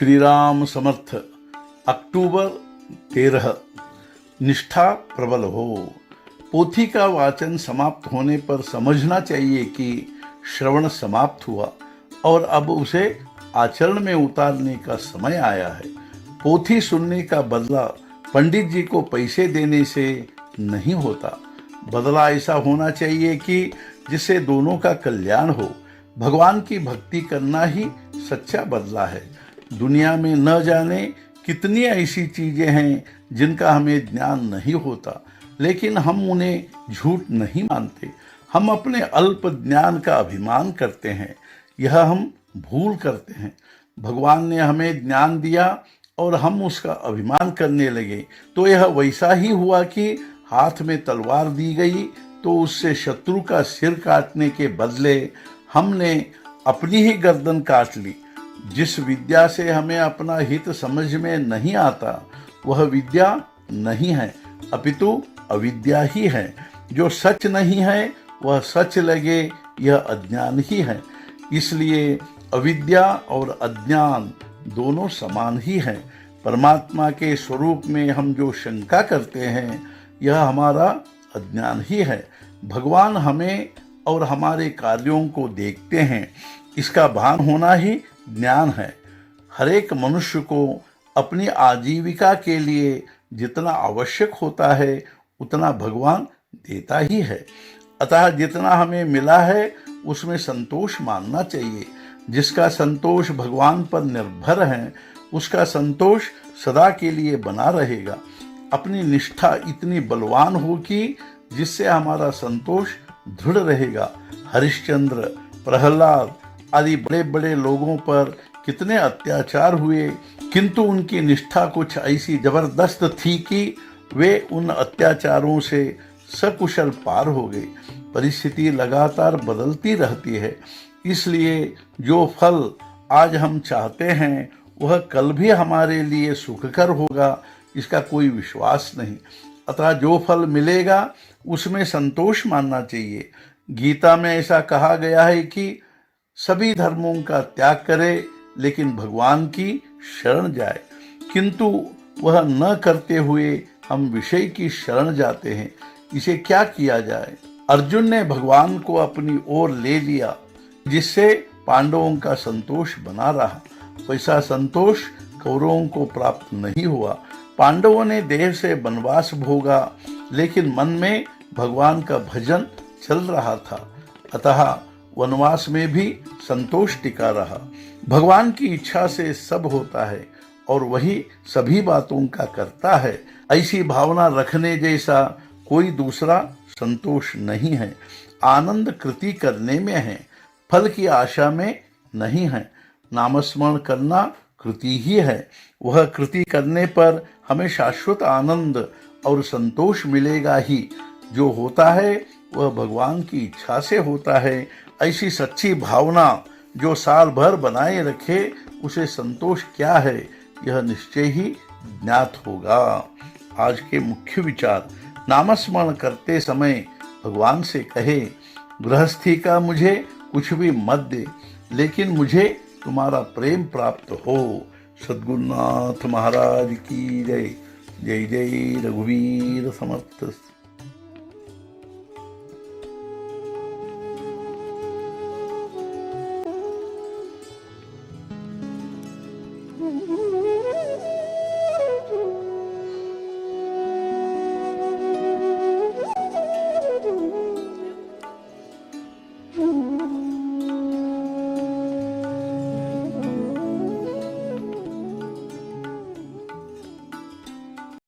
श्री राम समर्थ। अक्टूबर 13। निष्ठा प्रबल हो। पोथी का वाचन समाप्त होने पर समझना चाहिए कि श्रवण समाप्त हुआ और अब उसे आचरण में उतारने का समय आया है। पोथी सुनने का बदला पंडित जी को पैसे देने से नहीं होता। बदला ऐसा होना चाहिए कि जिससे दोनों का कल्याण हो। भगवान की भक्ति करना ही सच्चा बदला है। दुनिया में न जाने कितनी ऐसी चीजें हैं जिनका हमें ज्ञान नहीं होता, लेकिन हम उन्हें झूठ नहीं मानते। हम अपने अल्प ज्ञान का अभिमान करते हैं, यह हम भूल करते हैं। भगवान ने हमें ज्ञान दिया और हम उसका अभिमान करने लगे तो यह वैसा ही हुआ कि हाथ में तलवार दी गई तो उससे शत्रु का सिर काटने के बदले हमने अपनी ही गर्दन काट ली। जिस विद्या से हमें अपना हित समझ में नहीं आता वह विद्या नहीं है, अपितु अविद्या ही है। जो सच नहीं है वह सच लगे, यह अज्ञान ही है। इसलिए अविद्या और अज्ञान दोनों समान ही हैं। परमात्मा के स्वरूप में हम जो शंका करते हैं यह हमारा अज्ञान ही है। भगवान हमें और हमारे कार्यों को देखते हैं, इसका भान होना ही ज्ञान है। हर एक मनुष्य को अपनी आजीविका के लिए जितना आवश्यक होता है उतना भगवान देता ही है। अतः जितना हमें मिला है उसमें संतोष मानना चाहिए। जिसका संतोष भगवान पर निर्भर है उसका संतोष सदा के लिए बना रहेगा। अपनी निष्ठा इतनी बलवान हो कि जिससे हमारा संतोष दृढ़ रहेगा। हरिश्चंद्र, प्रहलाद आदि बड़े बड़े लोगों पर कितने अत्याचार हुए, किंतु उनकी निष्ठा कुछ ऐसी जबरदस्त थी कि वे उन अत्याचारों से सकुशल पार हो गए। परिस्थिति लगातार बदलती रहती है, इसलिए जो फल आज हम चाहते हैं वह कल भी हमारे लिए सुखकर होगा, इसका कोई विश्वास नहीं। अतः जो फल मिलेगा उसमें संतोष मानना चाहिए। गीता में ऐसा कहा गया है कि सभी धर्मों का त्याग करे लेकिन भगवान की शरण जाए, किंतु वह न करते हुए हम विषय की शरण जाते हैं। इसे क्या किया जाए? अर्जुन ने भगवान को अपनी ओर ले लिया जिससे पांडवों का संतोष बना रहा। वैसा संतोष कौरवों को प्राप्त नहीं हुआ। पांडवों ने देह से वनवास भोगा लेकिन मन में भगवान का भजन चल रहा था, अतः वनवास में भी संतोष टिका रहा। भगवान की इच्छा से सब होता है और वही सभी बातों का करता है। ऐसी भावना रखने जैसा कोई दूसरा संतोष नहीं है। आनंद कृति करने में है, फल की आशा में नहीं है। नामस्मरण करना कृति ही है। वह कृति करने पर हमें शाश्वत आनंद और संतोष मिलेगा ही। जो होता है वह भगवान की इच्छा से होता है। ऐसी सच्ची भावना जो साल भर बनाए रखे उसे संतोष क्या है यह निश्चय ही ज्ञात होगा। आज के मुख्य विचार। नामस्मरण करते समय भगवान से कहे, गृहस्थी का मुझे कुछ भी मत दे, लेकिन मुझे तुम्हारा प्रेम प्राप्त हो। सद्गुरुनाथ महाराज की जय। जय जय रघुवीर समर्थ।